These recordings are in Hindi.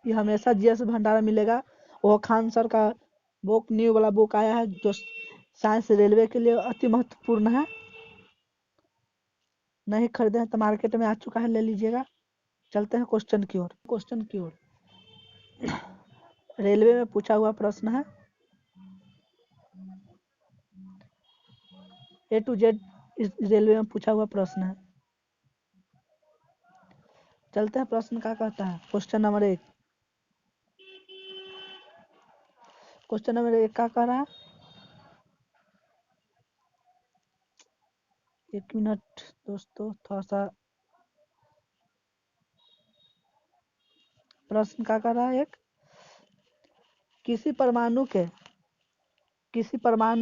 ये हमेशा जीएस भंडारा मिलेगा। वो खान सर का बुक न्यू वाला बुक आया है जो साइंस रेलवे के लिए अति महत्वपूर्ण है। नहीं खरीदे हैं तो मार्केट में आ चुका है, ले लीजिएगा। चलते हैं क्वेश्चन की ओर। रेलवे में पूछा हुआ प्रश्न है, A to Z इस रेलवे में पूछा हुआ प्रश्न है। चलते हैं प्रश्न क्या कहता है। क्वेश्चन नंबर 1 क्या कह रहा है, 1 मिनट दोस्तों, थोड़ा सा प्रश्न क्या कर रहा है। एक किसी परमाणु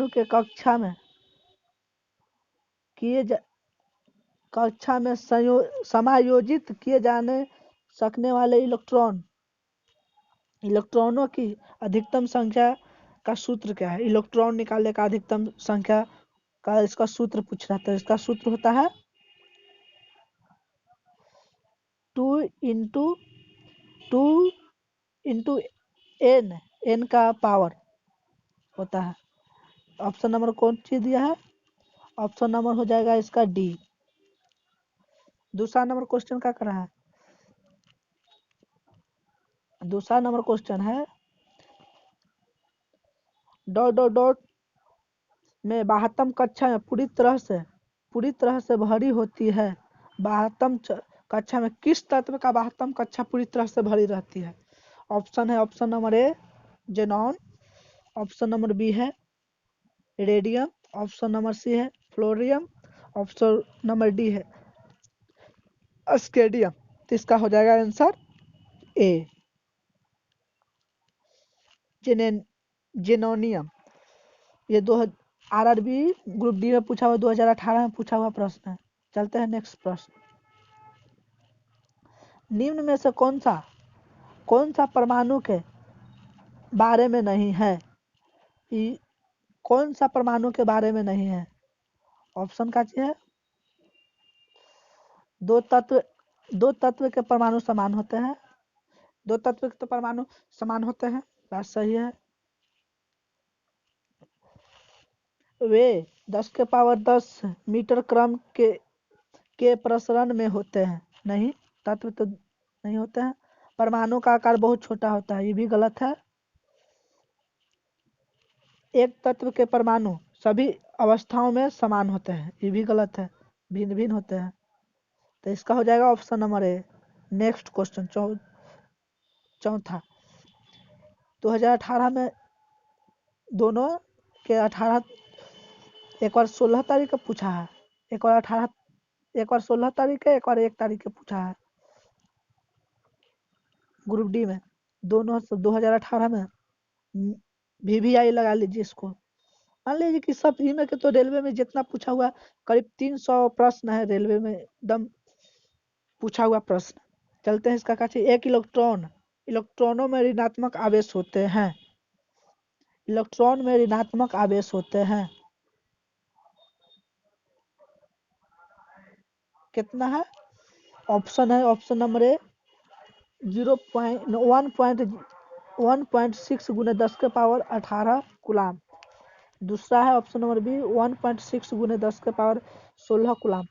के कक्षा में समायोजित किए जाने सकने वाले इलेक्ट्रॉनों की अधिकतम संख्या का सूत्र क्या है। इलेक्ट्रॉन निकालने का अधिकतम संख्या का इसका सूत्र पूछ रहा था। इसका सूत्र होता है 2 इंटू n का पावर होता है। ऑप्शन नंबर कौन सी दिया है, ऑप्शन नंबर हो जाएगा इसका डी। दूसरा नंबर क्वेश्चन क्या कर रहा है, दूसरा नंबर क्वेश्चन है डॉट डॉट डॉट में 72 कक्षा में पूरी तरह से भरी होती है। 72 कक्षा में किस तत्व का 72 कक्षा पूरी तरह से भरी रहती है। ऑप्शन है, option number A xenon, option number B है रेडियम, ऑप्शन नंबर सी है फ्लोरियम, ऑप्शन नंबर डी है स्केडियम। तो इसका हो जाएगा आंसर ए जेनोनियम। ये आरआरबी ग्रुप डी में पूछा हुआ 2018 में पूछा हुआ प्रश्न है। चलते हैं नेक्स्ट प्रश्न। निम्न में से कौन सा परमाणु के बारे में नहीं है। कौन सा परमाणु के बारे में नहीं है। ऑप्शन का है, दो तत्व के परमाणु समान होते हैं। दो तत्व के तो परमाणु समान होते हैं, बात सही है। वे 10 मीटर क्रम के प्रसरण में होते हैं। नहीं, तत्व तो नहीं होते हैं। परमाणु का आकार बहुत छोटा होता है, ये भी गलत है। एक तत्व के परमाणु सभी अवस्थाओं में समान होते हैं, ये भी गलत है, भिन्न भिन्न होते हैं। तो इसका हो जाएगा option number A. Next question चौथा 2018 में दोनों के 18 एक बार 16 तारीख को पूछा है, एक बार 16 तारीख है, एक बार 1 तारीख को पूछा है। ग्रुप डी में दोनों 2018 में VVI लगा लीजिए इसको। मान लीजिए कि सब इनमें के तो रेलवे में जितना पूछा हुआ करीब 300 प्रश्न है रेलवे में एकदम पूछा हुआ प्रश्न। चलते हैं इसका क्या। एक इलेक्ट्रॉनों में ऋणात्मक आवेश होते हैं। इलेक्ट्रॉन में ऋणात्मक आवेश होते हैं। कितना है, ऑप्शन है, ऑप्शन नंबर ए 1.6 गुने 10 के पावर 18 कूलाम। दूसरा है ऑप्शन नंबर बी 1.6 गुने 10 के पावर 16 कूलाम।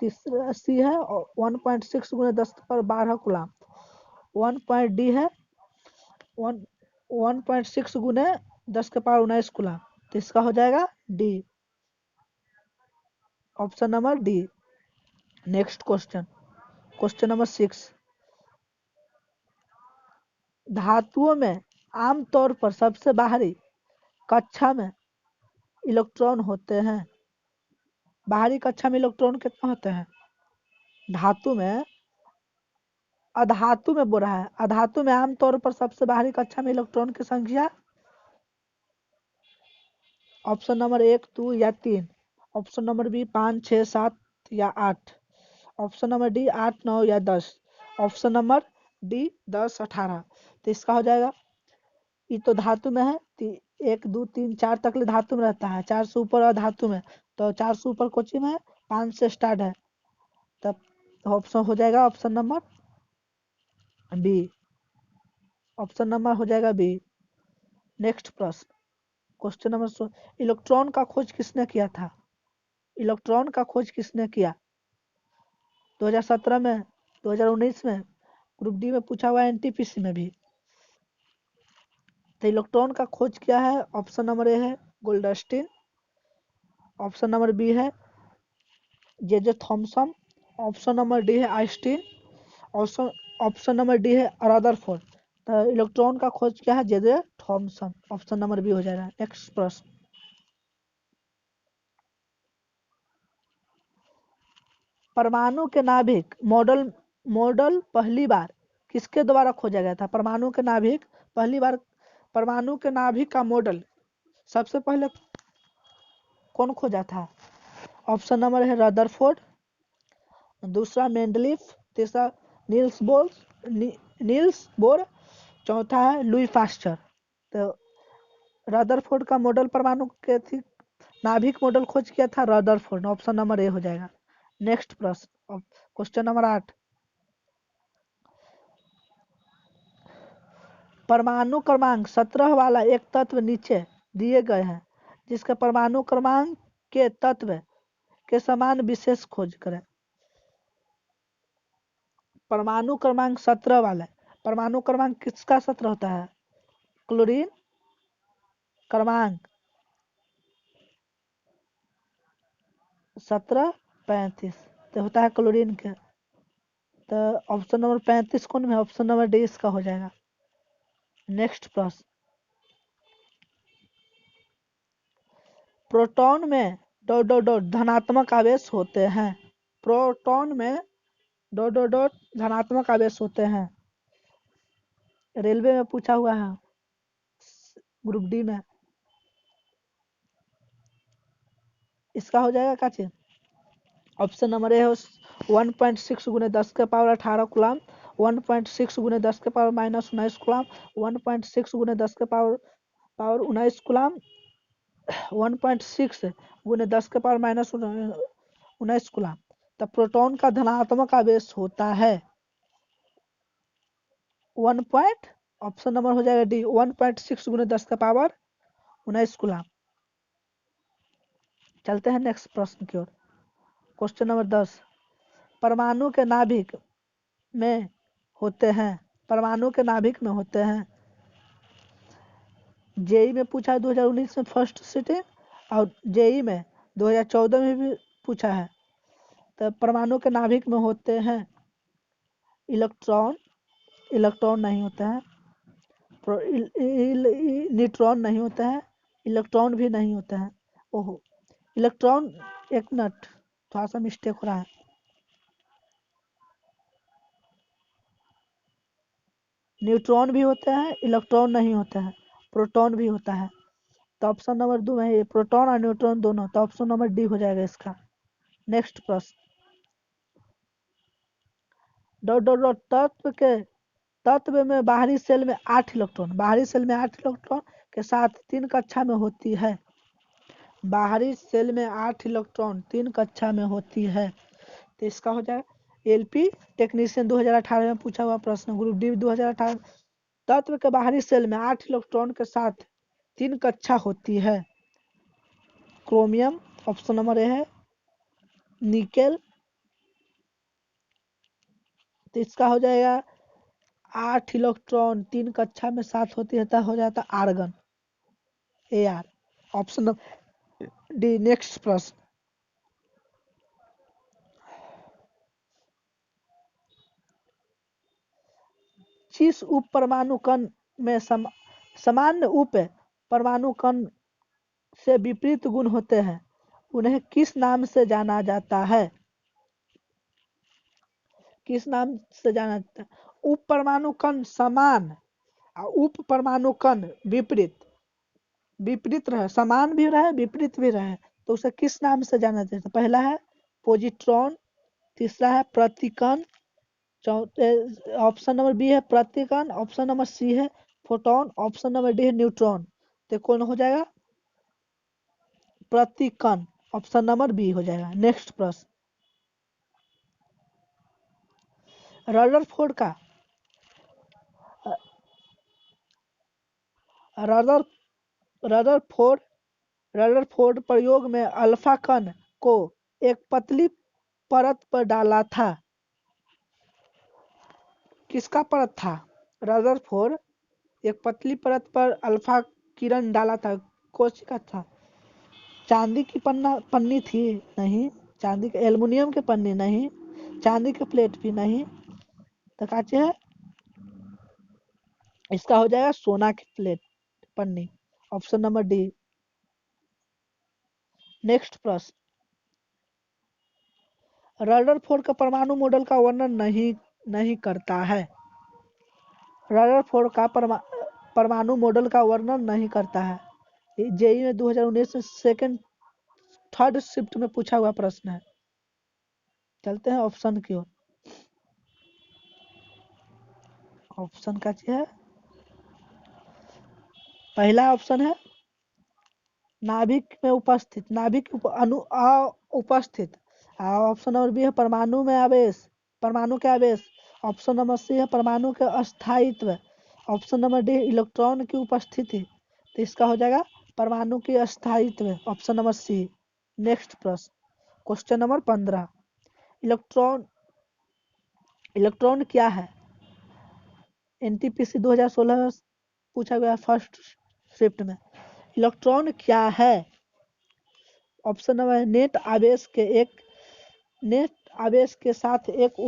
तीसरा सी है 1.6 गुने 10 के पावर 12 कूलाम। 1 डी है 1.6 गुने 10 के पावर 19 कूलाम। तो इसका हो जाएगा D, option number D. Next question number 6। धातुओं में आमतौर पर सबसे बाहरी कक्षा में इलेक्ट्रॉन होते हैं। बाहरी कक्षा में इलेक्ट्रॉन कितना होते हैं। धातु में, अधातु में बोल रहा है, अधातु में आमतौर पर सबसे बाहरी कक्षा में इलेक्ट्रॉन की संख्या ऑप्शन नंबर 1 2 या 3, ऑप्शन नंबर बी 5 6 7 या 8, ऑप्शन नंबर डी 8 9 या 10, ऑप्शन नंबर डी 10 18। तो इसका हो जाएगा, ये तो धातु में है, 1 2 3 4 तक धातु में रहता है, 4 से ऊपर धातु में, तो 4 से ऊपर कोचि में है, 5 से स्टार्ट है। तब ऑप्शन हो जाएगा option number B option number हो जाएगा बी। नेक्स्ट प्रश्न, क्वेश्चन नंबर, इलेक्ट्रॉन का खोज किसने किया था? इलेक्ट्रॉन का खोज किसने किया? 2017 में, 2019 में, ग्रुप डी में पूछा हुआ है, एनटीपीसी में भी। तो इलेक्ट्रॉन का खोज किया है, ऑप्शन नंबर ए है गोल्डस्टीन, ऑप्शन नंबर बी है J Thomson, option number D है Einstein, option option number D है रदरफोर्ड। तो इलेक्ट्रॉन का खोज किया है J Thomson, option number B हो जाएगा। नेक्स्ट प्रश्न, परमाणु के नाभिक मॉडल मॉडल पहली बार किसके द्वारा खोजा गया था? परमाणु के नाभिक पहली बार, परमाणु के नाभिक का मॉडल सबसे पहले कौन खोजा था? ऑप्शन नंबर है रदरफोर्ड, दूसरा मेंडलीफ, तीसरा नील्स बोर, चौथा है लुई पास्चर। तो रदरफोर्ड का मॉडल परमाणु के थी नाभिक मॉडल खोज किया था रदरफोर्ड, ऑप्शन नंबर ए हो जाएगा। नेक्स्ट प्रश्न, क्वेश्चन नंबर 8, परमाणु क्रमांक 17 वाला एक तत्व नीचे दिए गए हैं जिसके परमाणु क्रमांक के तत्व के समान विशेष खोज करें। परमाणु क्रमांक 17 वाला, परमाणु क्रमांक किसका 17 होता है? क्लोरीन क्रमांक 1735 तो होता है क्लोरीन के। तो ऑप्शन नंबर 35 कौन में? ऑप्शन नंबर डी इसका हो जाएगा। नेक्स्ट प्रश्न, प्रोटॉन में धनात्मक आवेश होते हैं। प्रोटॉन में धनात्मक आवेश होते हैं। रेलवे में पूछा हुआ है, ग्रुप डी में। इसका हो जाएगा क्या चीज? ऑप्शन नंबर ए है 1.6 गुने 10 के पावर 18 कूलम, 1.6 गुने 10 के पावर माइनस 19 कूलम, 1.6 गुने 10 के पावर 19 कूलम, 1.6 गुने 10 के पावर माइनस 19 कूलम। तो प्रोटॉन का धनात्मक आवेश होता है 1 पॉइंट, ऑप्शन नंबर हो जाएगा डी 1.6 गुने 10 के पावर 19 कूलम। चलते हैं नेक्स्ट प्रश्न की ओर। क्वेश्चन नंबर 10, परमाणु के नाभिक में होते हैं, परमाणु के नाभिक में होते हैं। जेई में पूछा है 2019 में फर्स्ट सिटिंग, और जेई में 2014 में भी पूछा है। तो परमाणु के नाभिक में होते हैं इलेक्ट्रॉन, इलेक्ट्रॉन नहीं होता है, न्यूट्रॉन नहीं होता है, इलेक्ट्रॉन भी नहीं होता है। ओहो, इलेक्ट्रॉन, एक मिनट थोड़ा सा मिस्टेक हो रहा है। न्यूट्रॉन भी होते हैं, इलेक्ट्रॉन नहीं होता है, प्रोटॉन भी होता है। तो ऑप्शन नंबर 2 है प्रोटॉन और न्यूट्रॉन दोनों, तो ऑप्शन नंबर डी हो जाएगा इसका। नेक्स्ट प्रश्न, तत्व में बाहरी सेल में 8 इलेक्ट्रॉन, बाहरी सेल में 8 इलेक्ट्रॉन के साथ 3 कक्षा में होती है। बाहरी सेल में 8 इलेक्ट्रॉन 3 कक्षा में होती है। तो इसका हो जाए एलपी टेक्नीशियन 2018 में पूछा हुआ प्रश्न, ग्रुप डी 2018। तत्व के बाहरी सेल में 8 इलेक्ट्रॉन के साथ 3 कक्षा होती है। क्रोमियम, ऑप्शन नंबर ए है निकेल, तो इसका हो जाएगा 8 इलेक्ट्रॉन 3 कक्षा में साथ होती है, तो हो जाता argon, A R, option number D. Next प्रश्न, जिस उप परमाणु कण में सामान्य उप परमाणु कण से विपरीत गुण होते हैं उन्हें किस नाम से जाना जाता है? किस नाम से जाना जाता है? उप परमाणु कण समान और उप परमाणु कण विपरीत, विपरीत रहे, समान भी रहे विपरीत भी रहे, तो उसे किस नाम से जाना जाता है? पहला है पोजिट्रॉन, तीसरा है प्रतिकण, चौथे ऑप्शन नंबर बी है प्रतिकण, ऑप्शन नंबर सी है फोटोन, ऑप्शन नंबर डी है न्यूट्रॉन। तो कौन हो जाएगा? प्रतिकण, ऑप्शन नंबर बी हो जाएगा। नेक्स्ट प्रश्न, रदरफोर्ड का रदर रदरफोर्ड रदरफोर्ड प्रयोग में अल्फा कण को एक पतली परत पर डाला था। किसका परत था? रदरफोर्ड एक पतली परत पर अल्फा किरण डाला था। कौन का था? चांदी की पन्नी थी? नहीं। चांदी के एल्युमिनियम के पन्नी? नहीं। चांदी के प्लेट भी नहीं। तो काचे है? इसका हो जाएगा सोना की प्लेट पन्नी। Option number D. नेक्स्ट प्रश्न, रदरफोर्ड का परमाणु मॉडल का वर्णन नहीं करता है। रदरफोर्ड का परमाणु मॉडल का वर्णन नहीं करता है। जेई में 2019 में थर्ड शिफ्ट में पूछा हुआ प्रश्न है। चलते हैं ऑप्शन की ओर। ऑप्शन का है, पहला ऑप्शन है नाभिक में उपस्थित, नाभिक उपस्थित। ऑप्शन नंबर बी है परमाणु में आवेश, परमाणु के आवेश। ऑप्शन नंबर सी है परमाणु के अस्थायित्व। ऑप्शन नंबर डी इलेक्ट्रॉन की उपस्थिति। तो इसका हो जाएगा परमाणु की अस्थायित्व, ऑप्शन नंबर सी। नेक्स्ट प्रश्न, क्वेश्चन नंबर 15, इलेक्ट्रॉन इलेक्ट्रॉन क्या है? एनटीपीसी 2016 में पूछा गया फर्स्ट शिफ्ट में। इलेक्ट्रॉन क्या है? ऑप्शन नंबर नेट आवेश के साथ एक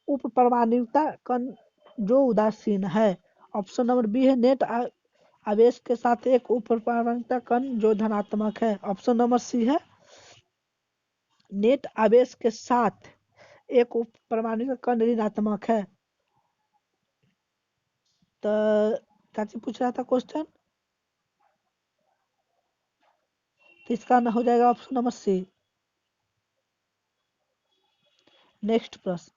उप परमाणुता कण जो उदासीन है। ऑप्शन नंबर बी है नेट आवेश के साथ एक उप परमाणुता कण जो धनात्मक है। ऑप्शन नंबर सी है नेट आवेश के साथ एक उप परमाणु कण ऋणात्मक है। तो क्या पूछ रहा था क्वेश्चन? तो इसका हो जाएगा ऑप्शन नंबर सी। नेक्स्ट प्रश्न,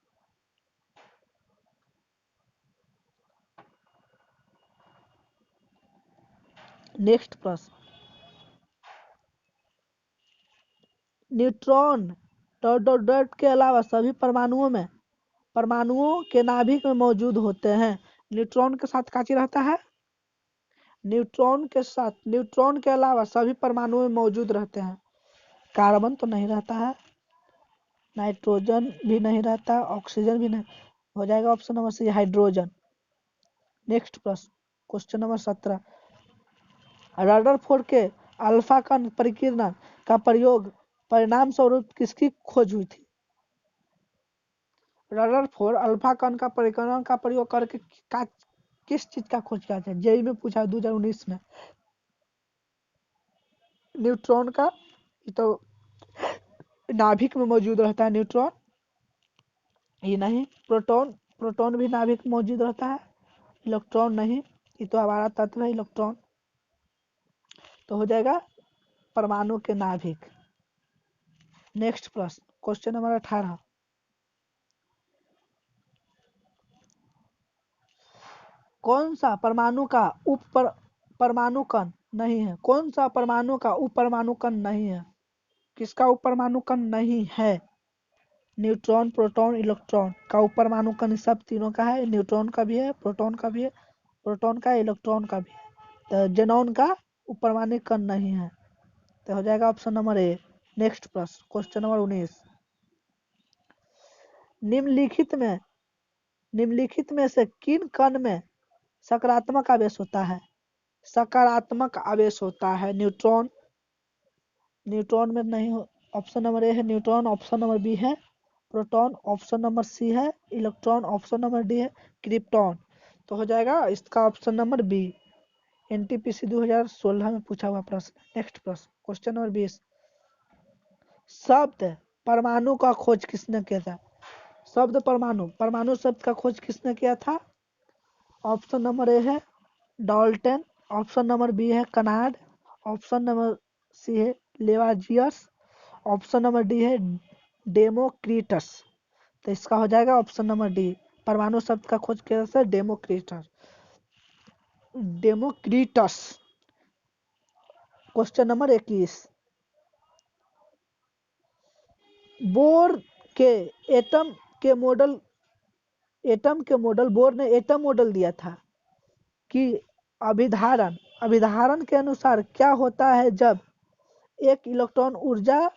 नेक्स्ट प्रश्न, न्यूट्रॉन डॉट के अलावा सभी परमाणुओं के नाभिक में मौजूद होते हैं। न्यूट्रॉन के साथ काची रहता है? न्यूट्रॉन के अलावा सभी परमाणु में मौजूद रहते हैं। कार्बन तो नहीं रहता है, नाइट्रोजन भी नहीं रहता, ऑक्सीजन भी नहीं। हो जाएगा option number C hydrogen. Next प्रश्न, क्वेश्चन नंबर 17, रदरफोर्ड के अल्फा कण परिकीर्णन का प्रयोग परिणाम स्वरूप किसकी खोज हुई थी? रदरफोर्ड अल्फा कण का परिकीर्णन का प्रयोग करके किस चीज का खोज किया था? जेई में पूछा 2019 में। न्यूट्रॉन का, तो नाभिक में मौजूद रहता है न्यूट्रॉन। ये नहीं। प्रोटॉन भी नाभिक में मौजूद रहता है, इलेक्ट्रॉन नहीं। ये तो हमारा तत्व है इलेक्ट्रॉन। तो हो जाएगा परमाणु के नाभिक। नेक्स्ट प्रश्न, क्वेश्चन नंबर 18, कौन सा परमाणु का परमाणु कण नहीं है? कौन सा परमाणु का उप परमाणु कण नहीं है? किसका उप परमाणु कण नहीं है? न्यूट्रॉन, प्रोटॉन, इलेक्ट्रॉन का उप परमाणु कण सब तीनों का है। न्यूट्रॉन का भी है, प्रोटॉन का भी है, प्रोटॉन का, इलेक्ट्रॉन का भी है। तो जेनॉन का उप परमाणु कण नहीं है। तो हो जाएगा ऑप्शन नंबर ए। नेक्स्ट प्रश्न, क्वेश्चन नंबर 19, निम्नलिखित में से किन कण में सकारात्मक आवेश होता है? सकारात्मक आवेश होता है न्यूट्रॉन में नहीं हो। ऑप्शन नंबर ए है न्यूट्रॉन, ऑप्शन नंबर बी है प्रोटॉन, ऑप्शन नंबर सी है इलेक्ट्रॉन, ऑप्शन नंबर डी है क्रिप्टॉन। तो हो जाएगा इसका ऑप्शन नंबर बी। एनटीपीसी 2016 में पूछा हुआ प्रश्न। नेक्स्ट प्रश्न, क्वेश्चन नंबर 20, शब्द परमाणु का खोज किसने किया था? शब्द परमाणु शब्द का खोज किसने किया था? ऑप्शन नंबर ए है डाल्टन, ऑप्शन नंबर बी है कनाड, ऑप्शन नंबर सी है लेवाजियस, ऑप्शन नंबर डी है डेमोक्रिटस। तो इसका हो जाएगा ऑप्शन नंबर डी। परमाणु शब्द का खोज किया था डेमोक्रिटस। क्वेश्चन नंबर 21, बोर के एटम के मॉडल बोर ने एटम मॉडल दिया था कि अभिधारण अभिधारण के अनुसार क्या होता है जब एक इलेक्ट्रॉन ऊर्जा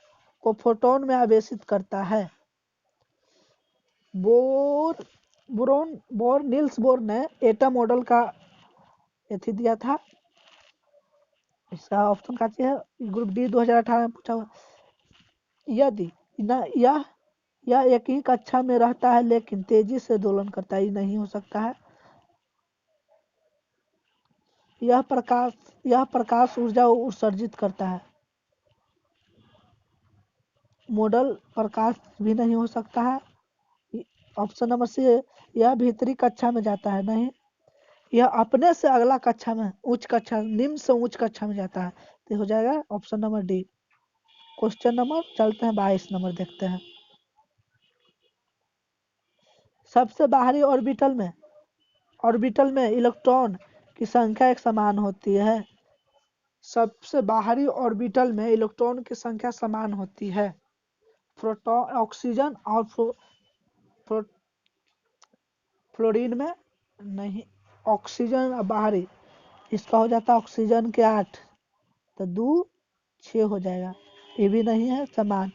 को फोटोन में आवेशित करता है? नील्स बोर ने एटम मॉडल का एथी दिया था। इसका ऑप्शन का है ग्रुप डी 2018 में पूछा हुआ। यदि यह एक ही कक्षा में रहता है लेकिन तेजी से दोलन करता है, नहीं हो सकता है। यह प्रकाश ऊर्जा उत्सर्जित करता है। मॉडल प्रकाश भी नहीं हो सकता है। ऑप्शन नंबर सी, यह भीतरी कक्षा में जाता है, नहीं। यह अपने से अगला कक्षा में उच्च कक्षा निम्न से उच्च कक्षा में जाता है, तो हो जाएगा option number D. Question number चलते हैं 22 नंबर देखते हैं। सबसे बाहरी ऑर्बिटल में इलेक्ट्रॉन की संख्या एक समान होती है। सबसे बाहरी ऑर्बिटल में इलेक्ट्रॉन की संख्या समान होती है। प्रोटॉन ऑक्सीजन और फ्लोरीन में नहीं। ऑक्सीजन बाहरी, इसका हो जाता है ऑक्सीजन के 8, तो 2 6 हो जाएगा। ये भी नहीं है, समान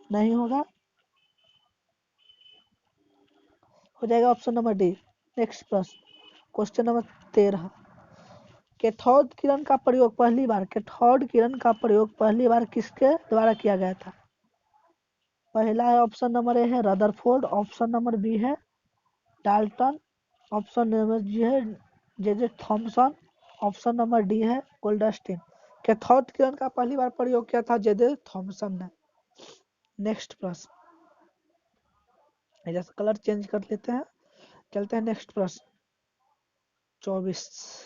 नहीं होगा, हो जाएगा ऑप्शन नंबर डी। नेक्स्ट प्रश्न, क्वेश्चन नंबर 13। कैथोड किरण का प्रयोग पहली बार किसके द्वारा किया गया था? पहला है ऑप्शन नंबर ए है रदरफोर्ड, ऑप्शन नंबर बी है डाल्टन, ऑप्शन नंबर जी है J Thomson, option number D है गोल्डस्टीन। कैथोड किरण का पहली बार प्रयोग किया था जे थॉमसन ने। नेक्स्ट प्रश्न, जैसे कलर चेंज कर लेते हैं, चलते हैं नेक्स्ट प्रश्न 24।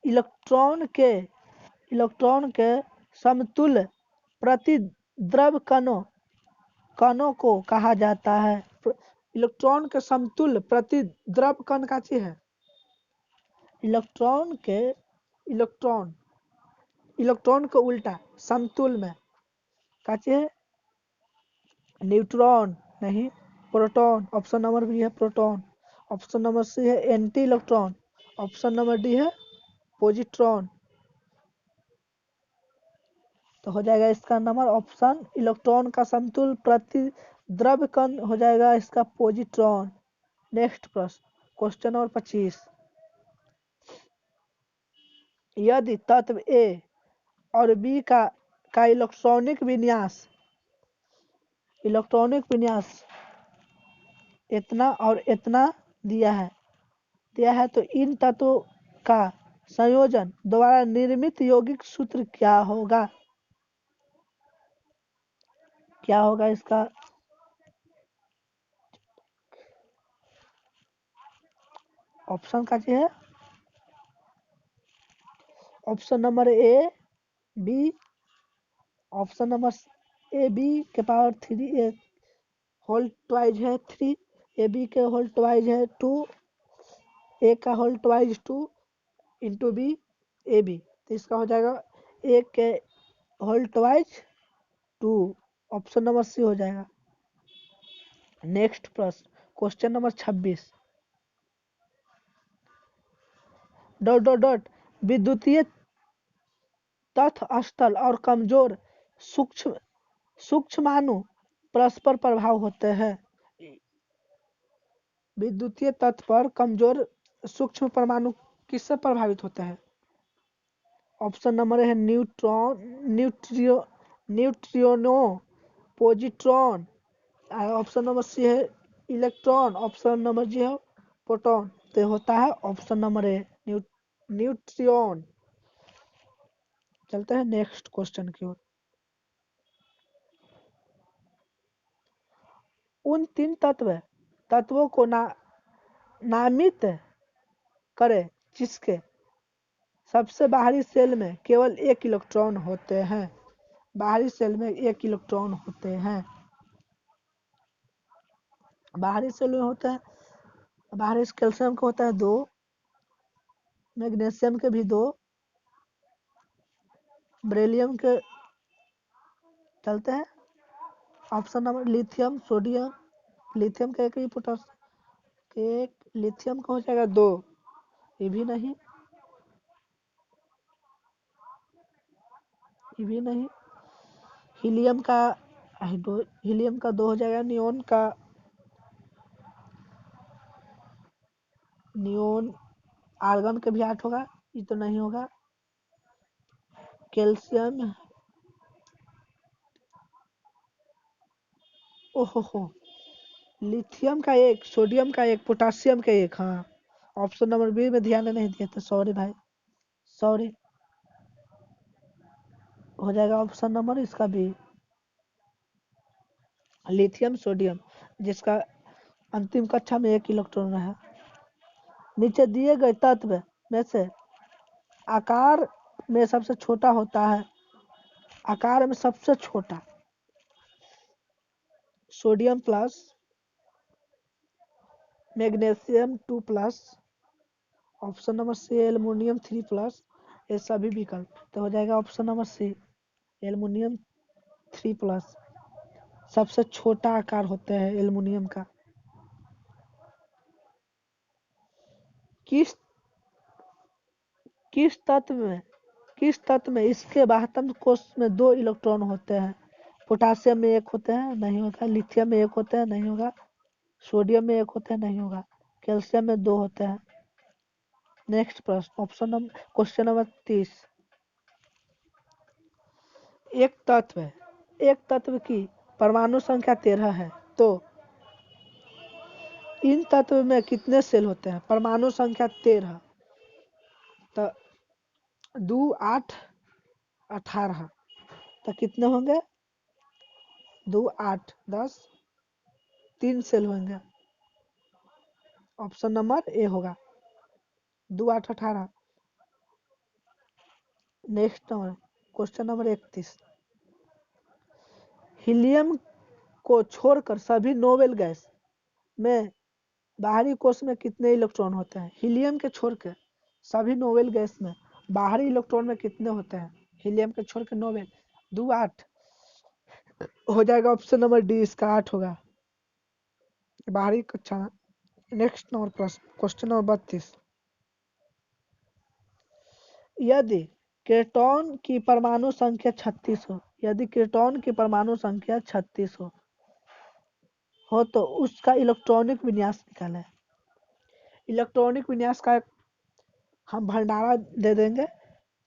इलेक्ट्रॉन के समतुल्य प्रतिद्रव कणों को कहा जाता है। इलेक्ट्रॉन के समतुल्य प्रतिद्रव कण का चीज है। इलेक्ट्रॉन को उल्टा समतुल्य में का चीज है। न्यूट्रॉन नहीं, प्रोटॉन, ऑप्शन नंबर बी है प्रोटॉन, ऑप्शन नंबर सी है anti electron, option number D है पॉजिट्रॉन। तो हो जाएगा इसका नंबर ऑप्शन, इलेक्ट्रॉन का समतुल्य प्रतिद्रव कण हो जाएगा इसका पॉजिट्रॉन। नेक्स्ट प्रश्न, क्वेश्चन नंबर 25। यदि तत्व ए और बी का इलेक्ट्रॉनिक विन्यास इतना और इतना दिया है तो इन तत्वों का संयोजन द्वारा निर्मित यौगिक सूत्र क्या होगा? इसका ऑप्शन का है option number A B, option number A B के पावर 3 होल ट्वाइज है 3, ए बी के होल ट्वाइज है 2, ए का whole twice 2 into B A B, तो इसका हो जाएगा ए के whole twice 2, option number C हो जाएगा। नेक्स्ट प्रश्न, question number 26। Dot dot dot विद्युतीय तटस्थ स्थल और कमजोर सूक्ष्माणु परस्पर प्रभाव होते हैं। विद्युतीय तत्व पर कमजोर सूक्ष्म परमाणु किससे प्रभावित होते हैं? ऑप्शन नंबर है neutrino, positron, option number C है इलेक्ट्रॉन, ऑप्शन नंबर जी है प्रोटॉन। तो होता है ऑप्शन नंबर ए न्यूट्रियन। चलते हैं नेक्स्ट क्वेश्चन की ओर। उन 3 तत्वों को नामित करें जिसके सबसे बाहरी सेल में केवल 1 इलेक्ट्रॉन होते हैं। बाहरी सेल में 1 इलेक्ट्रॉन होते हैं। बाहरी सेल में होता है, बाहरी कैल्शियम का होता है 2, मैग्नीशियम के भी 2, बेरिलियम के चलते हैं option number lithium sodium, lithium का एक ही पोटास एक, लिथियम का हो जाएगा 2, ये भी नहीं, ये भी नहीं। हीलियम का हीलियम का 2 हो जाएगा। नियोन आर्गन का भी 8 होगा, ये तो नहीं होगा। कैल्शियम, ओहो, लिथियम का 1, सोडियम का 1, पोटासियम का 1। हाँ, ऑप्शन नंबर बी में ध्यान नहीं दिया था, सॉरी भाई, सॉरी। हो जाएगा ऑप्शन नंबर इसका बी, लिथियम सोडियम, जिसका अंतिम कक्षा में 1 इलेक्ट्रॉन है। नीचे दिए गए तत्व में से आकार में सबसे छोटा होता है, आकार में सबसे छोटा, sodium plus, magnesium 2 plus, option number C aluminium 3 plus, ये सभी विकल्प तो हो जाएगा option number C aluminium 3 plus. सबसे छोटा आकार होता है एल्युमिनियम का। किस किस तत्व में किस तत्व में इसके बाह्यतम कोश में 2 इलेक्ट्रॉन होते हैं? पोटासियम में 1 होते हैं, नहीं होगा। लिथियम में 1 होते हैं, नहीं होगा। सोडियम में 1 होते हैं, नहीं होगा। कैल्शियम में 2 होते हैं। नेक्स्ट प्रश्न, ऑप्शन नंबर क्वेश्चन नंबर 30। एक तत्व की परमाणु संख्या 13 है, तो इन तत्व में कितने सेल होते हैं? परमाणु संख्या 13, तो 2 8 18, तो कितने होंगे? 2 8 10, 3 सेल होंगे। ऑप्शन नंबर ए होगा, 2 8 18। Next number, question number 31। Helium को छोड़कर सभी नोबेल गैस में बाहरी कोश में कितने इलेक्ट्रॉन होते हैं? हीलियम के छोड़ के सभी नोबेल गैस में बाहरी इलेक्ट्रॉन में कितने होते हैं? हीलियम के छोड़ के नोबेल 2 8 हो जाएगा। ऑप्शन नंबर डी इसका 8 होगा, बाहरी कक्षा। नेक्स्ट नंबर प्रश्न, क्वेश्चन नंबर 32। यदि केटोन की परमाणु संख्या 36 हो, यदि केटोन की परमाणु संख्या 36 हो तो उसका इलेक्ट्रॉनिक विन्यास निकालें। इलेक्ट्रॉनिक विन्यास का हम भंडारा दे देंगे,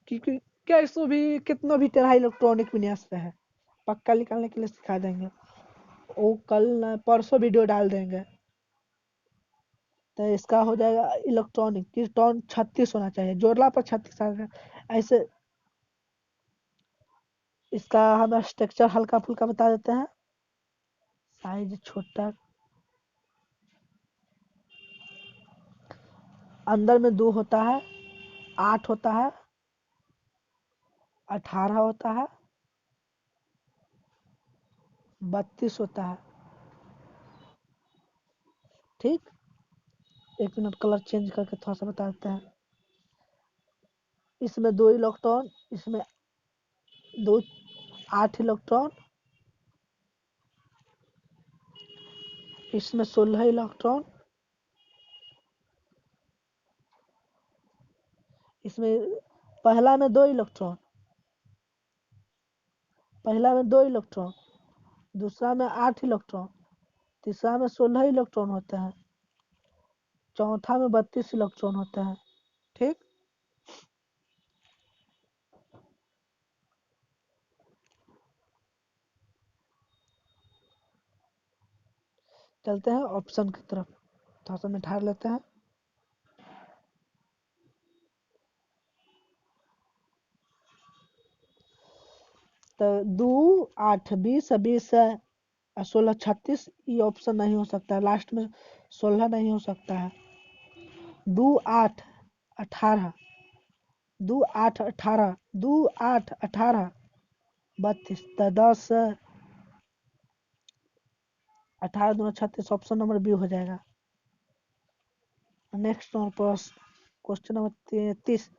क्योंकि कैसो भी कितना भी टेढ़ा इलेक्ट्रॉनिक विन्यास रहे, पक्का निकालने के लिए सिखा देंगे। वो कल न परसों वीडियो डाल देंगे। तो इसका हो जाएगा इलेक्ट्रॉनिक कीटोन 36 होना चाहिए, जोड़ला पर 36 आएगा। ऐसे इसका हम स्ट्रक्चर हल्का फुल्का बता देते हैं। साइज छोटा, अंदर में 2 होता है, 8 होता है, 18 होता है, 32 होता है। ठीक, 1 मिनट कलर चेंज करके थोड़ा सा बता देते हैं। इसमें 2 इलेक्ट्रॉन, इसमें 2 8 इलेक्ट्रॉन, इसमें 16 इलेक्ट्रॉन, इसमें पहला में 2 इलेक्ट्रॉन, पहला में 2 इलेक्ट्रॉन, दूसरा में 8 इलेक्ट्रॉन, तीसरा में 16 इलेक्ट्रॉन होते हैं, चौथा में 32 इलेक्ट्रॉन होते हैं। ठीक, चलते हैं ऑप्शन की तरफ, थोड़ा सा निठार लेते हैं। तो 2 8 20 20 16 36, ये ऑप्शन नहीं हो सकता है, लास्ट में 16 नहीं हो सकता है। 2 8 18, 2 8 18, 2 8 18 32, तो 10 18 2 36, ऑप्शन नंबर बी हो जाएगा। Next number question number 33।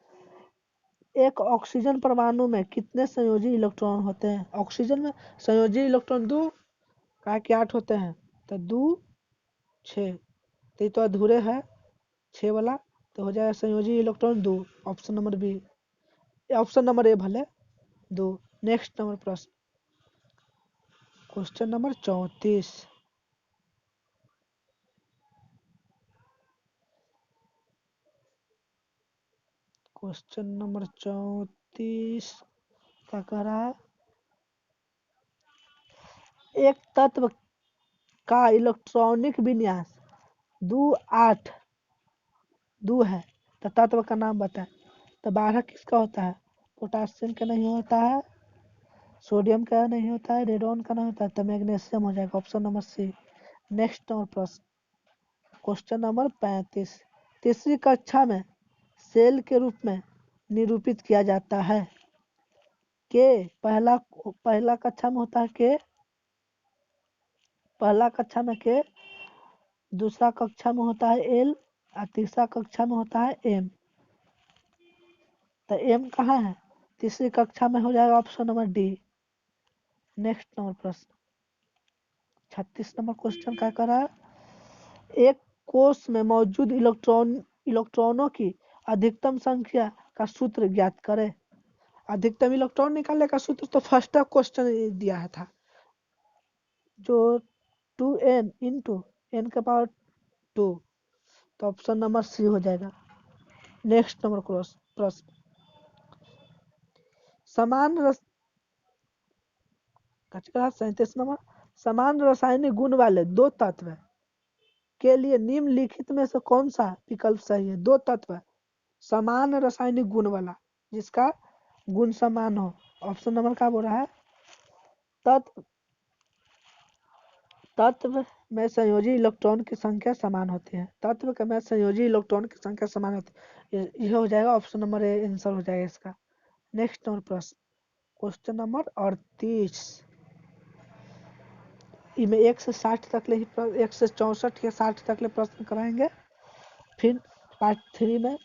एक ऑक्सीजन परमाणु में कितने संयोजी इलेक्ट्रॉन होते हैं? ऑक्सीजन में संयोजी इलेक्ट्रॉन 2, का कि 8 होते हैं तो 2 6 तो ये तो अधूरे है 6 वाला तो हो जाएगा संयोजी electron 2 option number B option number A भले 2। नेक्स्ट नंबर प्रश्न क्वेश्चन नंबर 34 क्वेश्चन नंबर 34 क्या कह रहा है एक तत्व का इलेक्ट्रॉनिक विन्यास 2 8 2 है तो तत्व का नाम बताएं तो 12 किसका होता है पोटासियम का नहीं होता है सोडियम का नहीं होता है रेडॉन का नहीं होता है तो मैग्नीशियम हो जाएगा option number C. Next number प्रश्न क्वेश्चन नंबर 35 तीसरी कक्षा में सेल के रूप में निरूपित किया जाता है के पहला पहला कक्षा में होता है के पहला कक्षा में के दूसरा कक्षा में होता है एल और तीसरा कक्षा में होता है एम तो एम कहाँ है तीसरी कक्षा में हो जाएगा option number D. Next number प्रश्न 36 नंबर क्वेश्चन क्या कर रहा है एक कोश में मौजूद इलेक्ट्रॉनों की अधिकतम संख्या का सूत्र ज्ञात करें। अधिकतम इलेक्ट्रॉन निकालने का सूत्र तो फर्स्ट क्वेश्चन दिया है था जो 2n इंटू n के पावर 2 तो ऑप्शन नंबर सी हो जाएगा। नेक्स्ट नंबर प्रश्न समान रस 37 नंबर समान रासायनिक गुण वाले दो तत्व के लिए निम्नलिखित में से कौन सा विकल्प सही है। दो तत्व समान रासायनिक गुण वाला जिसका गुण समान हो ऑप्शन नंबर क्या बोल रहा है तत्व तत्व में संयोजी इलेक्ट्रॉन की संख्या समान होती है तत्व के में संयोजी इलेक्ट्रॉन की संख्या समान होती है यह हो जाएगा ऑप्शन नंबर ए आंसर हो जाएगा इसका। नेक्स्ट नंबर प्रश्न क्वेश्चन नंबर 38 इनमें 1 से 60 तक ले 1 से 64 या 60 तक ले प्रश्न कराएंगे फिर पार्ट 3 में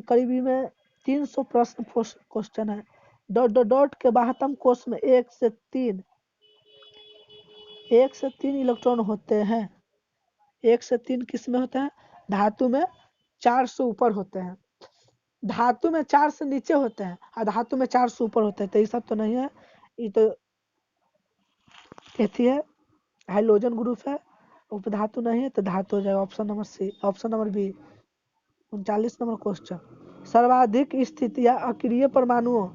करीबी में 300 प्रश्न क्वेश्चन है डॉट डॉट डॉट के बाहतम कोष में 1 से 3 इलेक्ट्रॉन होते हैं 1 से 3 किस में होते हैं धातु में 4 से ऊपर होते हैं धातु में 4 से नीचे होते हैं और धातु में 4 से ऊपर होते हैं तो ये सब तो नहीं है ये तो कहती है हाइड्रोजन ग्रुप है उपधातु नहीं है तो धातु हो जाएगा option number C option number B. 39 number question सर्वाधिक स्थितियां अक्रिय परमाणुओं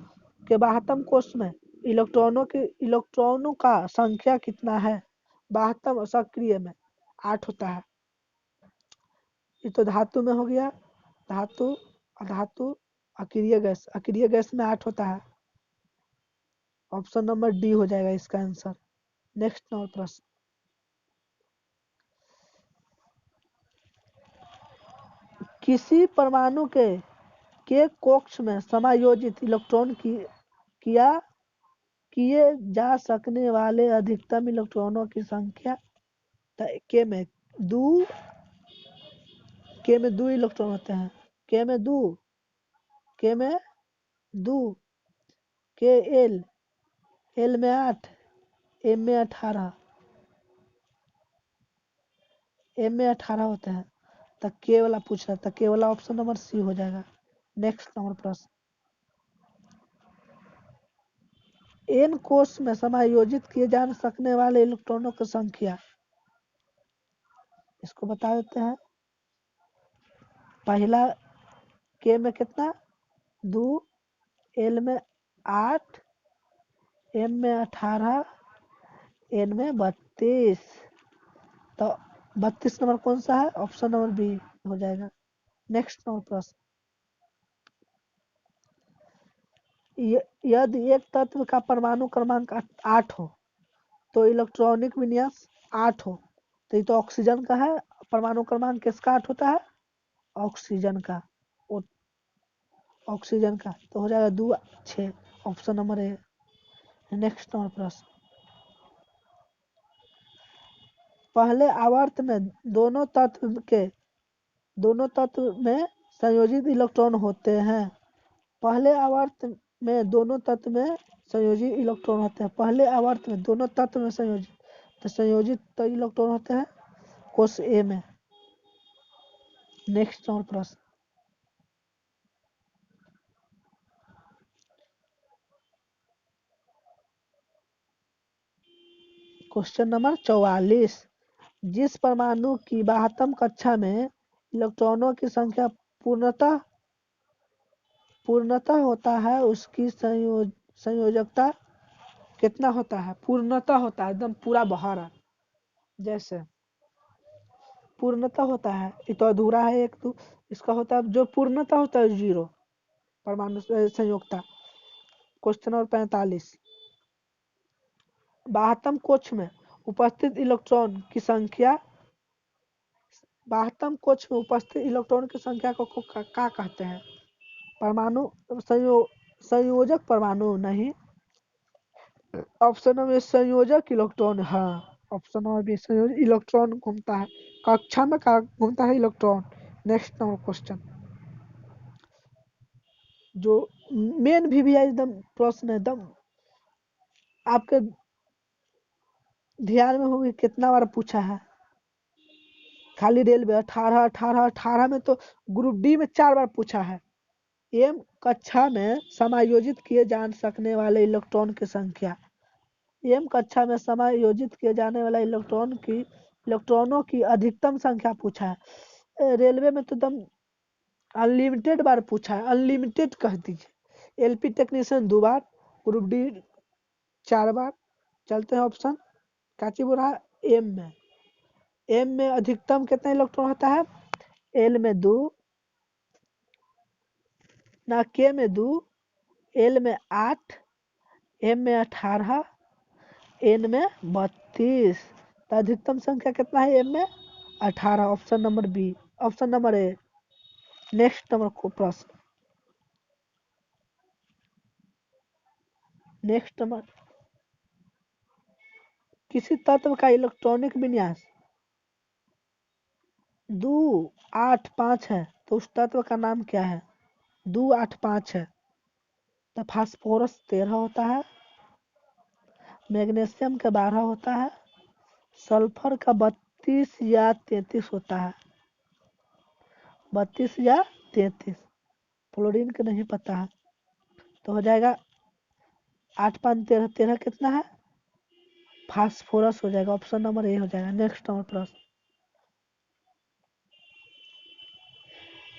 के बाहतम कोष में इलेक्ट्रॉनों का संख्या कितना है बाहतम और सक्रिय में 8 होता है ये तो धातु में हो गया धातु अधातु अक्रिय गैस में 8 होता है ऑप्शन नंबर डी हो जाएगा इसका आंसर। नेक्स्ट नंबर प्रश्न किसी परमाणु के कक्ष में समायोजित इलेक्ट्रॉन किए जा सकने वाले अधिकतम इलेक्ट्रॉनों की संख्या के में दो इलेक्ट्रॉन होते हैं के में दो के एल में 8 एम में 18 होते हैं तो के वाला पूछ रहा था के वाला ऑप्शन नंबर सी हो जाएगा। नेक्स्ट नंबर प्रश्न एन कोष में समायोजित किए जा सकने वाले इलेक्ट्रॉनों की संख्या इसको बता देते हैं पहला के में कितना 2 एल में 8 एम में 18 एन में 32 तो 32 नंबर कौन सा है ऑप्शन नंबर बी हो जाएगा। नेक्स्ट नंबर प्रश्न यदि एक तत्व का परमाणु क्रमांक 8 हो तो इलेक्ट्रॉनिक विन्यास 8 हो तो ये तो ऑक्सीजन का है परमाणु क्रमांक किसका 8 होता है ऑक्सीजन का तो हो जाएगा 2 6 option number A. Next number प्रश्न पहले आवर्त में दोनों तत्व में संयोजित इलेक्ट्रॉन होते हैं पहले आवर्त में दोनों तत्व में संयोजित इलेक्ट्रॉन होते हैं पहले आवर्त में दोनों तत्व में संयोजित तो संयोजित इलेक्ट्रॉन होते हैं कोष ए में। नेक्स्ट और प्रश्न, क्वेश्चन नंबर 44, जिस परमाणु की 72 कक्षा में इलेक्ट्रॉनों की संख्या पूर्णतः होता है उसकी संयोजकता कितना होता है? पूर्णतः होता है, एकदम पूरा भरा, जैसे पूर्णतः होता है, ये तो अधूरा है एक, तो इसका होता है जो पूर्णतः होता है 0 परमाणु संयोजकता। क्वेश्चन नंबर 45, 72 कोश में उपस्थित इलेक्ट्रॉन की संख्या, 72 कोश में उपस्थित इलेक्ट्रॉन की संख्या को क्या कहते हैं? परमाणु संयोजक परमाणु नहीं, ऑप्शन नंबर संयोजक इलेक्ट्रॉन, हाँ ऑप्शन नंबर बी संयोजक इलेक्ट्रॉन घूमता है कक्षा में, घूमता है इलेक्ट्रॉन। नेक्स्ट नंबर क्वेश्चन, जो मेन भी एकदम प्रश्न एकदम आपके ध्यान में होगी, कितना बार पूछा है खाली रेलवे 18 में, तो ग्रुप डी में 4 बार पूछा है। एम कक्षा में समायोजित किए जा सकने वाले इलेक्ट्रॉन की संख्या, एम कक्षा में समायोजित किए जाने वाला इलेक्ट्रॉनों की अधिकतम संख्या पूछा है। रेलवे में तो एकदम अनलिमिटेड बार पूछा है, अनलिमिटेड कह दीजिए। एलपी टेक्नीशियन 2 बार, ग्रुप डी 4 बार। चलते हैं ऑप्शन काची बोल रहा है, एम में अधिकतम कितना इलेक्ट्रॉन होता है? एल में 2, ना के में 2, एल में 8, एम में 18, एन में 32। तो अधिकतम संख्या कितना है एम में? 18, option number B, option number A. Next number को प्रश्न, नेक्स्ट नंबर, किसी तत्व का इलेक्ट्रॉनिक विन्यास 2, 8, 5 है, तो उस तत्व का नाम क्या है? 2, 8, 5 है, तो फास्फोरस 13 होता है, मैग्नीशियम का 12 होता है, सल्फर का 32 या 33 होता है, 32 या 33। फ्लोरीन का नहीं पता है, तो हो जाएगा 8, 5, 13, 13 कितना है? फास्फोरस हो जाएगा, ऑप्शन नंबर ए हो जाएगा। नेक्स्ट नंबर प्रश्न,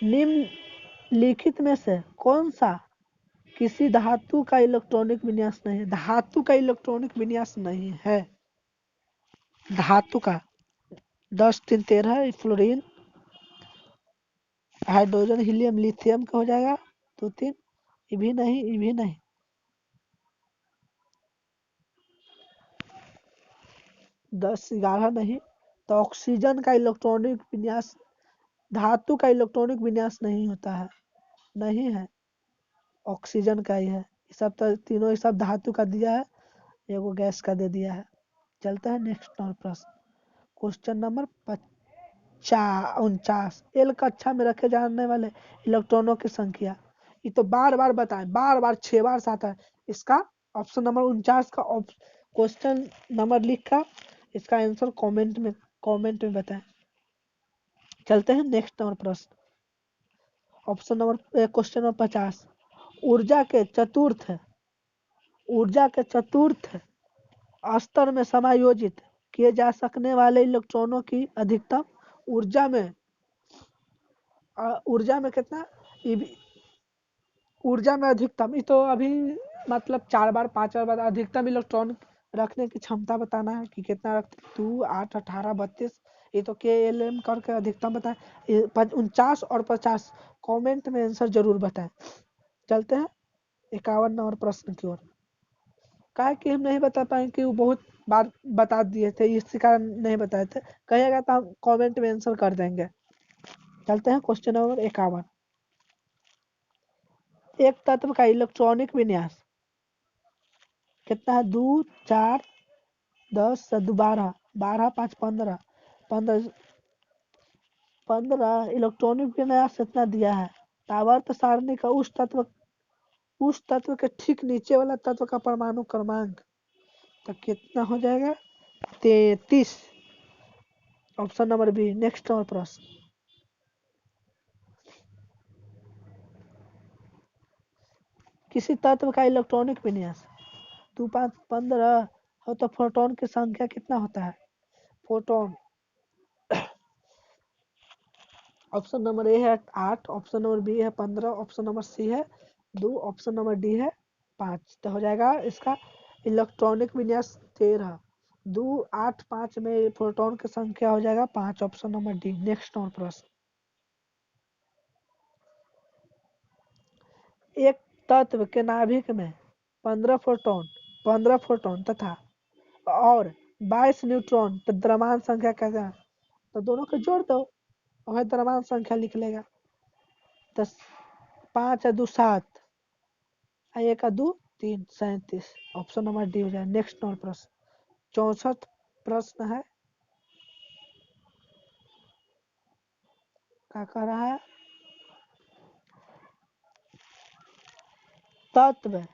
निम्नलिखित में से कौन सा किसी धातु का इलेक्ट्रॉनिक विन्यास नहीं है? धातु का इलेक्ट्रॉनिक विन्यास नहीं है, धातु का 10, 3, 13 फ्लोरीन, हाइड्रोजन, हीलियम, लिथियम का हो जाएगा 2, 3, ये भी नहीं, ये भी नहीं। 10, 11 नहीं, तो ऑक्सीजन का इलेक्ट्रॉनिक विन्यास, धातु का इलेक्ट्रॉनिक विन्यास नहीं होता है, नहीं है, ऑक्सीजन का ही है। सब तो तीनों ही सब धातु का दिया है, एगो गैस का दे दिया है। चलता है नेक्स्ट नंबर प्रश्न, क्वेश्चन नंबर 49, एल कक्षा में रखे जाने वाले इलेक्ट्रॉनों की संख्या, ये तो बार बार बताएं, बार बार 6 बार से आता है। इसका ऑप्शन नंबर 49 का क्वेश्चन नंबर लिखा, इसका आंसर कमेंट में बताएं। चलते हैं नेक्स्ट नंबर प्रश्न, ऑप्शन नंबर क्वेश्चन नंबर 50, ऊर्जा के चतुर्थ स्तर में समायोजित किए जा सकने वाले इलेक्ट्रॉनों की अधिकतम ऊर्जा में कितना, ऊर्जा में अधिकतम, ये तो अभी मतलब 4 बार 5 बार अधिकतम इलेक्ट्रॉन रखने की क्षमता बताना है कि कितना रखते, 2, 8, 18, 32, ये तो के एल एम करके अधिकतम बताएं। 49 और 50 कमेंट में आंसर जरूर बताएं। चलते हैं 51 नंबर प्रश्न की ओर। क्या कि हम नहीं बता पाए कि वो बहुत बार बता दिए थे, इसी कारण नहीं बताए थे, कहिएगा तो हम कमेंट में आंसर कर देंगे। चलते हैं क्वेश्चन नंबर 51, एक तत्व का इलेक्ट्रॉनिक विन्यास कितना है? 2, 4, 10, 12, 12, 5, 15, 15 इलेक्ट्रॉनिक विन्यास इतना दिया है। आवर्त सारणी का उस तत्व के ठीक नीचे वाला तत्व का परमाणु क्रमांक तो कितना हो जाएगा? 33। Option number B. नेक्स्ट और प्रश्न। किसी तत्व का इलेक्ट्रॉनिक विन्यास 2 5 15 हो तो फोटोन की संख्या कितना होता है? फोटोन ऑप्शन नंबर ए है 8, ऑप्शन नंबर बी है 15, ऑप्शन नंबर सी है 2, ऑप्शन नंबर डी है 5। तो हो जाएगा इसका इलेक्ट्रॉनिक विन्यास 13। 2 8 5 में प्रोटॉन की संख्या हो जाएगा 5, ऑप्शन नंबर डी। नेक्स्ट और प्रश्न। एक तत्व के नाभिक में 15 प्रोटॉन तथा और 22 न्यूट्रॉन तो द्रव्यमान संख्या क्या? तो दोनों को जोड़ दो और द्रव्यमान संख्या लिख लेगा। तो 5 2 7, 1 2 3 37। ऑप्शन नंबर डी हो जाए। नेक्स्ट और प्रश्न। 64 प्रश्न है। क्या कह रहा है? तत्व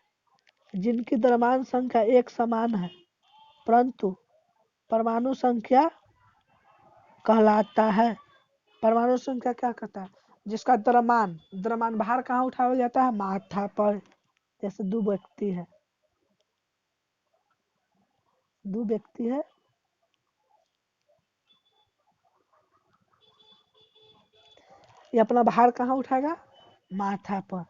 जिनकी द्रव्यमान संख्या एक समान है परंतु परमाणु संख्या कहलाता है। परमाणु संख्या क्या कहता है? जिसका द्रव्यमान बाहर कहाँ उठाया जाता है? माथा पर। जैसे दो व्यक्ति है ये अपना भार कहाँ उठाएगा? माथा पर।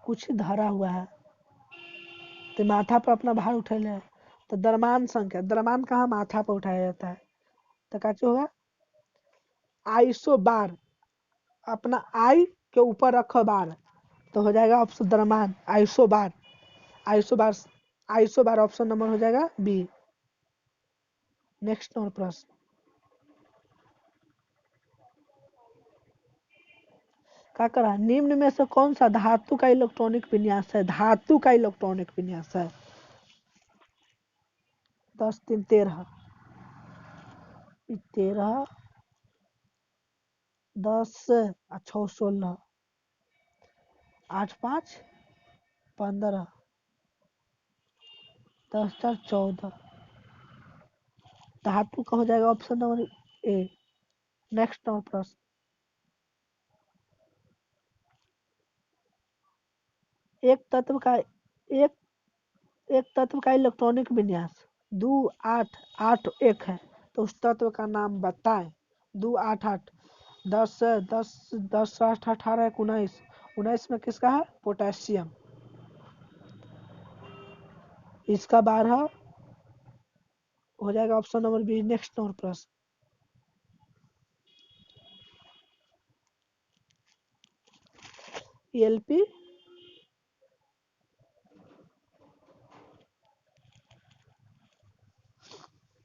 कुछ धरा हुआ है तो माथा पर अपना भार उठेले। तो द्रव्यमान कहाँ? माथा पर उठाया जाता है। तो क्या होगा? आइसो बार। अपना आई के ऊपर रखो बार तो हो जाएगा ऑप्शन द्रव्यमान आइसो बार। आइसो बार ऑप्शन नंबर हो जाएगा बी। नेक्स्ट और प्रश्न। क्या करा? निम्न में से कौन सा धातु का इलेक्ट्रॉनिक विन्यास है? 10 3 13। 13 10 और 6 16, 8 5 15, 10 4 14। धातु का हो जाएगा ऑप्शन नंबर ए। नेक्स्ट और प्रश्न। एक तत्व का एक एक तत्व का इलेक्ट्रॉनिक विन्यास 2 8 8 1 है तो उस तत्व का नाम बताएं। 2 8 8, 10 10 10 8 18 19। 19 में किसका है? पोटेशियम। इसका 12 हो जाएगा ऑप्शन नंबर बी। नेक्स्ट और प्रश्न। एलपी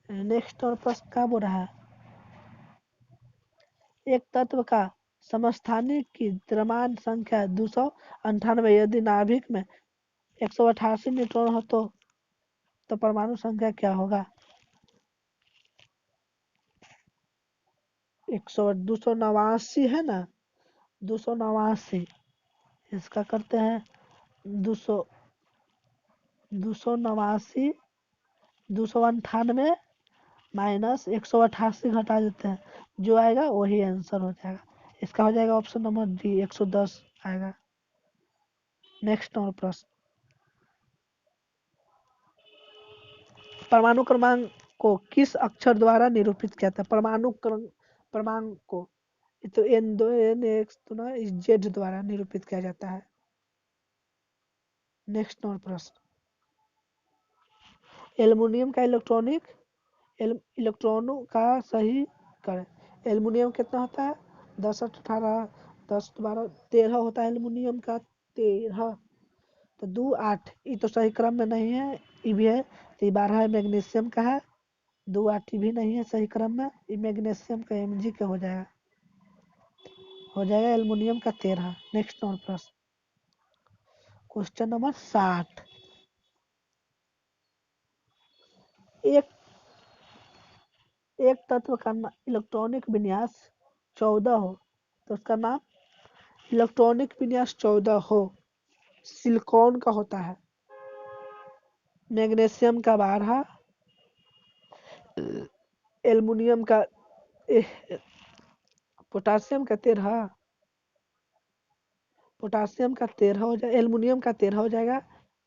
नेक्स्ट और प्रश्न क्या बोल रहा है? एक तत्व का समस्थानिक की द्रव्यमान संख्या 298। यदि नाभिक में 188 न्यूट्रॉन हो तो परमाणु संख्या क्या होगा? 289 है ना? 289 इसका करते हैं 200 289 298 माइनस 188 घटा देते हैं जो आएगा वही आंसर हो जाएगा। इसका हो जाएगा ऑप्शन नंबर डी 110 आएगा। नेक्स्ट और प्रश्न। परमाणु क्रमांक को किस अक्षर द्वारा निरूपित किया जाता है? परमाणु को तो एन दो एन एक्स तो ना जेड द्वारा निरूपित किया जाता है। नेक्स्ट और प्रश्न। एल्युमिनियम का इलेक्ट्रॉनों का सही करें। एल्युमिनियम कितना होता है? 10 18 10 12 13 होता है एल्युमिनियम का। 13 तो 2 8 ये तो सही क्रम में नहीं है। ये भी है तो ये 12 है मैग्नीशियम का है। 2 8 भी नहीं है सही क्रम में। ये मैग्नीशियम का Mg का हो जाएगा एल्युमिनियम का 13। नेक्स्ट और प्रश्न। Question number 60। एक एक तत्व का इलेक्ट्रॉनिक विन्यास 14 हो तो उसका नाम इलेक्ट्रॉनिक विन्यास 14 हो सिलिकॉन का होता है, मैग्नीशियम का 12, एल्युमिनियम का पोटासियम का 13, पोटासियम का 13 हो जाएगा, एल्युमिनियम का 13 हो जाएगा,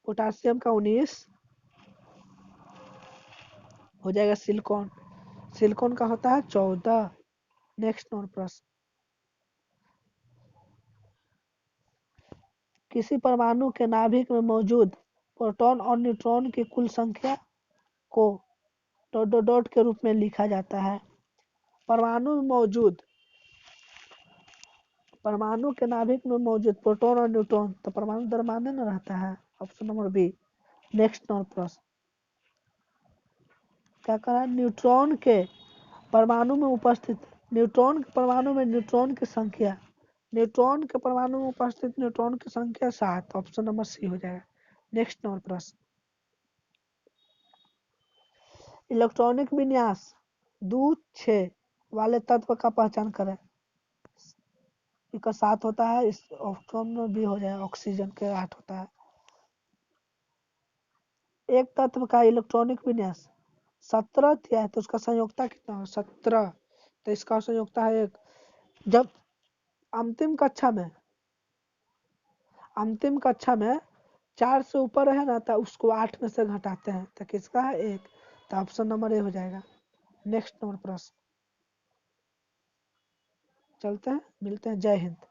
पोटासियम का 19 हो जाएगा। सिलिकॉन, सिलिकॉन का होता है 14। नेक्स्ट और प्रश्न, किसी परमाणु के नाभिक में मौजूद प्रोटॉन और न्यूट्रॉन की कुल संख्या को डॉट डॉट डॉट के रूप में लिखा जाता है। परमाणु में मौजूद, परमाणु के नाभिक में मौजूद प्रोटॉन और न्यूट्रॉन, तो परमाणु द्रव्यमान में रहता है, ऑप्शन नंबर बी। नेक्स्ट और प्रश्न, क्या करा, न्यूट्रॉन के परमाणु में उपस्थित, न्यूट्रॉन के परमाणु में न्यूट्रॉन की संख्या, न्यूट्रॉन के परमाणु में उपस्थित न्यूट्रॉन की संख्या 7, ऑप्शन नंबर सी हो जाएगा। नेक्स्ट और प्रश्न, इलेक्ट्रॉनिक विन्यास 2-6 वाले तत्व का पहचान करें। इसका 7 होता है, इस ऑप्शन में भी हो जाएगा, ऑक्सीजन के 8 होता है। एक तत्व का इलेक्ट्रॉनिक विन्यास 17 दिया है, तो उसका संयोगता कितना है, 17, तो इसका संयोगता है 1। जब अंतिम कक्षा में, अंतिम कक्षा में 4 से ऊपर है ना, तो उसको 8 में से घटाते हैं, तो किसका है 1, तो ऑप्शन नंबर ए हो जाएगा। नेक्स्ट नंबर प्रश्न, चलते हैं, मिलते हैं, जय हिंद।